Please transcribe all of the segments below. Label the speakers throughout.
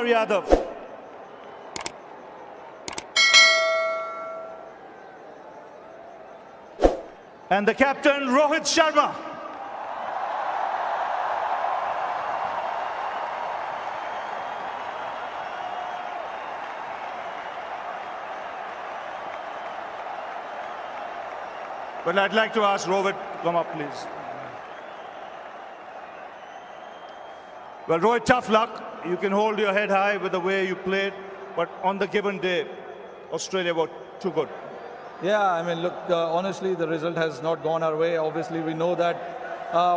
Speaker 1: Yadav. And the captain, Rohit Sharma. Well, I'd like to ask Rohit to come up, please. Well, Rohit, tough luck. You can hold your head high with the way you played, but on the given day, Australia were too good.
Speaker 2: Yeah, I mean, look, honestly, the result has not gone our way. Obviously, we know that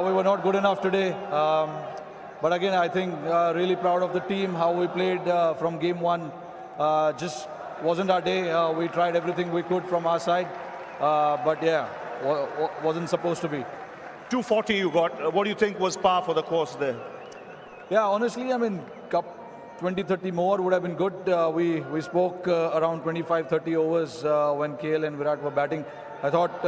Speaker 2: we were not good enough today. But again, I think really proud of the team, how we played from game one. Just wasn't our day. We tried everything we could from our side. But yeah, wasn't supposed to be.
Speaker 1: 240 you got. What do you think was par for the course there?
Speaker 2: Yeah, honestly, I mean, 20-30 more would have been good. We spoke around 25-30 overs when KL and Virat were batting. I thought,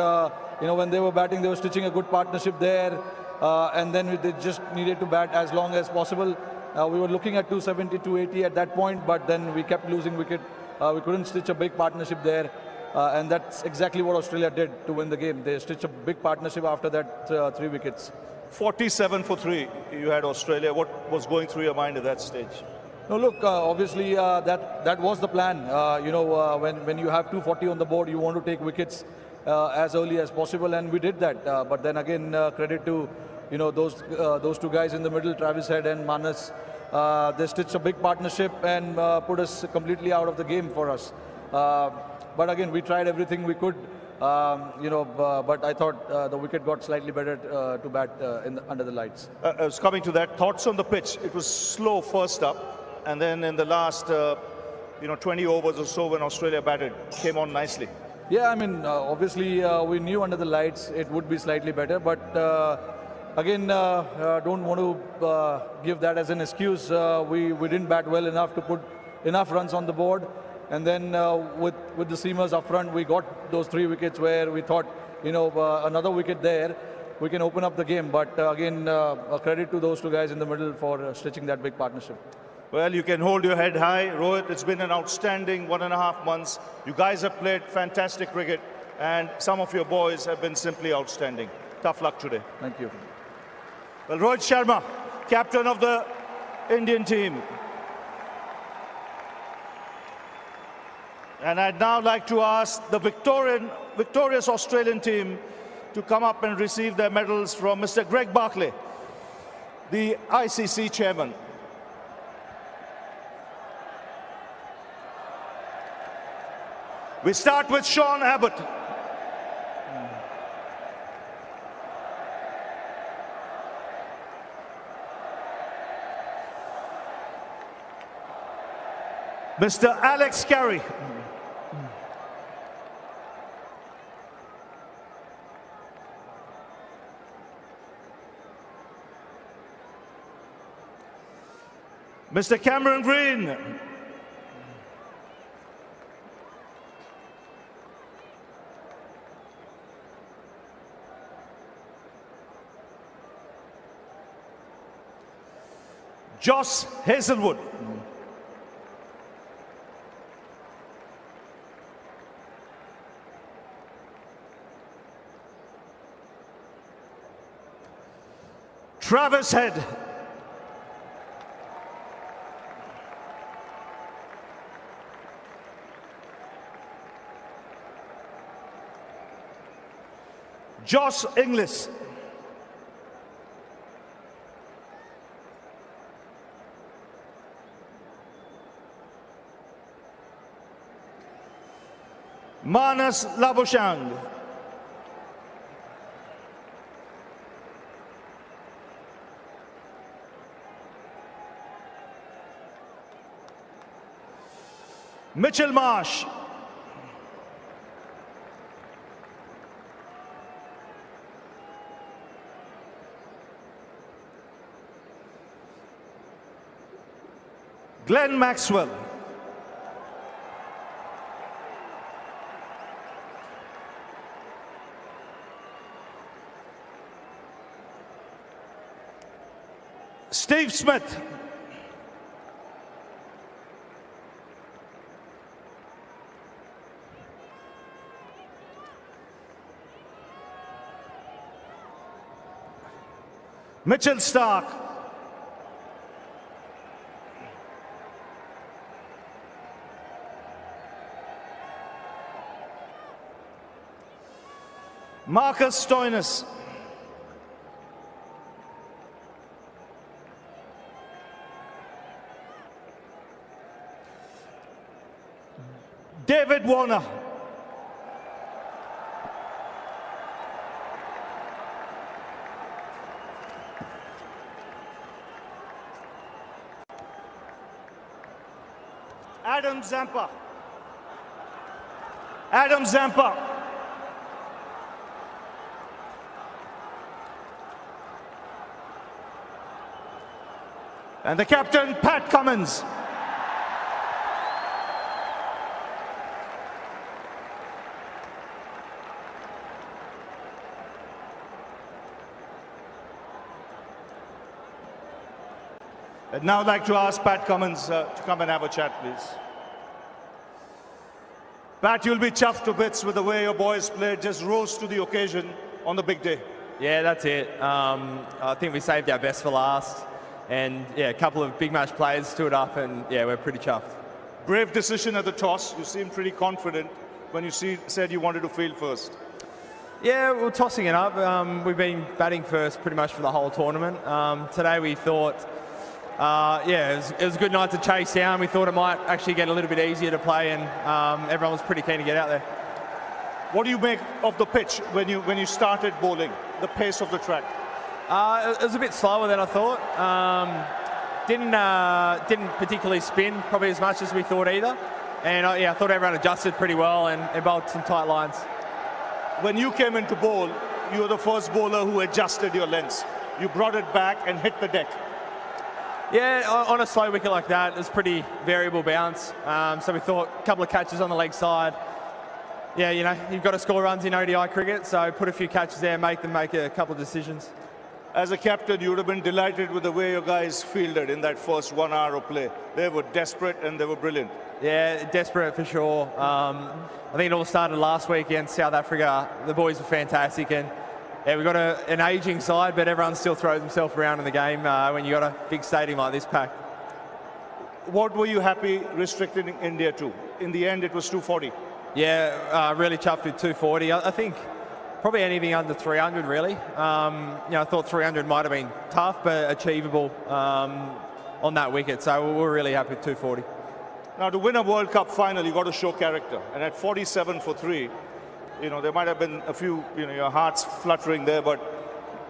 Speaker 2: when they were batting, they were stitching a good partnership there. And then they just needed to bat as long as possible. We were looking at 270, 280 at that point, but then we kept losing wicket. We couldn't stitch a big partnership there. And that's exactly what Australia did to win the game. They stitched a big partnership after that 3 wickets.
Speaker 1: 47 for 3, you had Australia. What was going through your mind at that stage?
Speaker 2: No, look, obviously that was the plan. When you have 240 on the board, you want to take wickets as early as possible, and we did that. But then again, credit to those two guys in the middle, Travis Head and Manas. They stitched a big partnership and put us completely out of the game for us. But again, we tried everything we could. But I thought the wicket got slightly better to bat under the lights.
Speaker 1: I was coming to that. Thoughts on the pitch? It was slow first up, and then in the last 20 overs or so when Australia batted, came on nicely.
Speaker 2: Yeah, I mean, obviously we knew under the lights it would be slightly better, but again, don't want to give that as an excuse. We didn't bat well enough to put enough runs on the board. And then with the seamers up front, we got those 3 wickets where we thought, another wicket there, we can open up the game. But again, a credit to those 2 guys in the middle for stitching that big partnership.
Speaker 1: Well, you can hold your head high. Rohit, it's been an outstanding 1.5 months. You guys have played fantastic cricket, and some of your boys have been simply outstanding. Tough luck today.
Speaker 2: Thank you.
Speaker 1: Well, Rohit Sharma, captain of the Indian team. And I'd now like to ask the victorious Australian team to come up and receive their medals from Mr. Greg Barclay, the ICC chairman. We start with Sean Abbott. Mr. Alex Carey. Mr. Cameron Green. Joss Hazelwood. Travis Head. Josh Inglis. Manas Labuschagne. Mitchell Marsh. Glenn Maxwell. Steve Smith. Mitchell Starc. Marcus Stoinis. David Warner. Adam Zampa. Adam Zampa. And the captain, Pat Cummins. I'd now like to ask Pat Cummins to come and have a chat, please. Pat, you'll be chuffed to bits with the way your boys played, just rose to the occasion on the big day.
Speaker 3: Yeah, that's it. I think we saved our best for last. And yeah, a couple of big match players stood up and yeah, we're pretty chuffed.
Speaker 1: Brave decision at the toss. You seemed pretty confident when you said you wanted to field first.
Speaker 3: Yeah, we're tossing it up. We've been batting first pretty much for the whole tournament. Today we thought, yeah, it was a good night to chase down. We thought it might actually get a little bit easier to play, and everyone was pretty keen to get out there.
Speaker 1: What do you make of the pitch when you started bowling, the pace of the track?
Speaker 3: It was a bit slower than I thought. Didn't particularly spin probably as much as we thought either. And yeah, I thought everyone adjusted pretty well and bowled some tight lines.
Speaker 1: When you came into bowl, you were the first bowler who adjusted your lengths. You brought it back and hit the deck.
Speaker 3: Yeah, on a slow wicket like that, it's pretty variable bounce. So we thought a couple of catches on the leg side. Yeah, you know, you've got to score runs in ODI cricket, so put a few catches there, make them make a couple of decisions.
Speaker 1: As a captain, you would have been delighted with the way your guys fielded in that first 1 hour of play. They were desperate and they were brilliant.
Speaker 3: Yeah, desperate for sure. I think it all started last week against South Africa. The boys were fantastic, and yeah, we've got an ageing side, but everyone still throws himself around in the game when you've got a big stadium like this packed.
Speaker 1: What were you happy restricting India to? In the end, it was 240.
Speaker 3: Yeah, really chuffed with 240. I think probably anything under 300, really. You know, I thought 300 might have been tough, but achievable on that wicket. So we're really happy with 240.
Speaker 1: Now, to win a World Cup final, you got to show character. And at 47 for 3, you know, there might have been a few, you know, your hearts fluttering there, but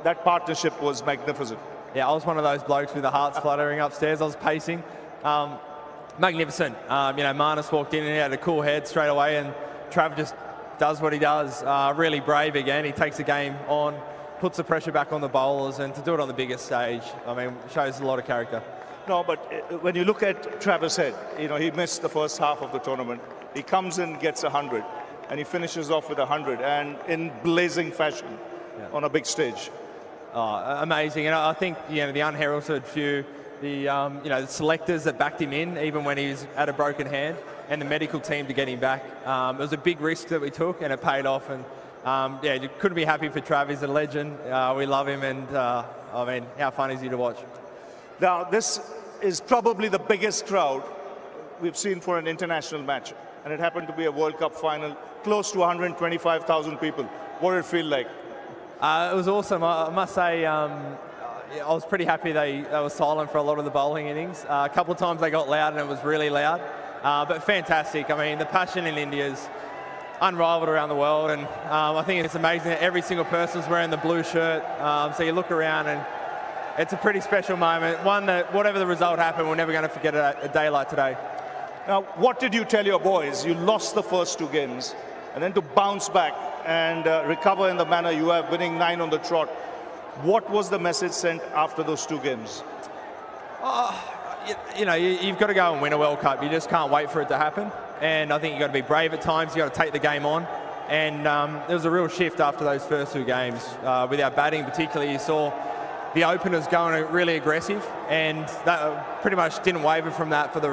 Speaker 1: that partnership was magnificent.
Speaker 3: Yeah, I was one of those blokes with the hearts fluttering upstairs. I was pacing. Magnificent. You know, Marnus walked in and he had a cool head straight away, and Trav just does what he does. Really brave again. He takes the game on, puts the pressure back on the bowlers, and to do it on the biggest stage, I mean, shows a lot of character.
Speaker 1: No, but when you look at Travis Head, you know, he missed the first half of the tournament. He comes in, gets 100, and he finishes off with 100, and in blazing fashion on a big stage.
Speaker 3: Oh, amazing. And I think, you know, the unheralded few, the you know, the selectors that backed him in, even when he was at a broken hand, and the medical team to get him back. It was a big risk that we took, and it paid off. And yeah, you couldn't be happy for Trav. He's a legend. We love him, and I mean, how fun is he to watch?
Speaker 1: Now, this is probably the biggest crowd we've seen for an international match, and it happened to be a World Cup final, close to 125,000 people. What did it feel like?
Speaker 3: It was awesome. I must say, I was pretty happy they were silent for a lot of the bowling innings. A couple of times they got loud, and it was really loud, but fantastic. I mean, the passion in India is unrivaled around the world, and I think it's amazing that every single person's wearing the blue shirt. So you look around, and it's a pretty special moment, one that whatever the result happened, we're never going to forget a day like today.
Speaker 1: Now, what did you tell your boys? You lost the first 2 games, and then to bounce back and recover in the manner you have, winning 9 on the trot. What was the message sent after those 2 games?
Speaker 3: You know, you've got to go and win a World Cup. You just can't wait for it to happen. And I think you've got to be brave at times. You've got to take the game on. And there was a real shift after those first 2 games. With our batting particularly, you saw the openers going really aggressive, and that pretty much didn't waver from that for the rest.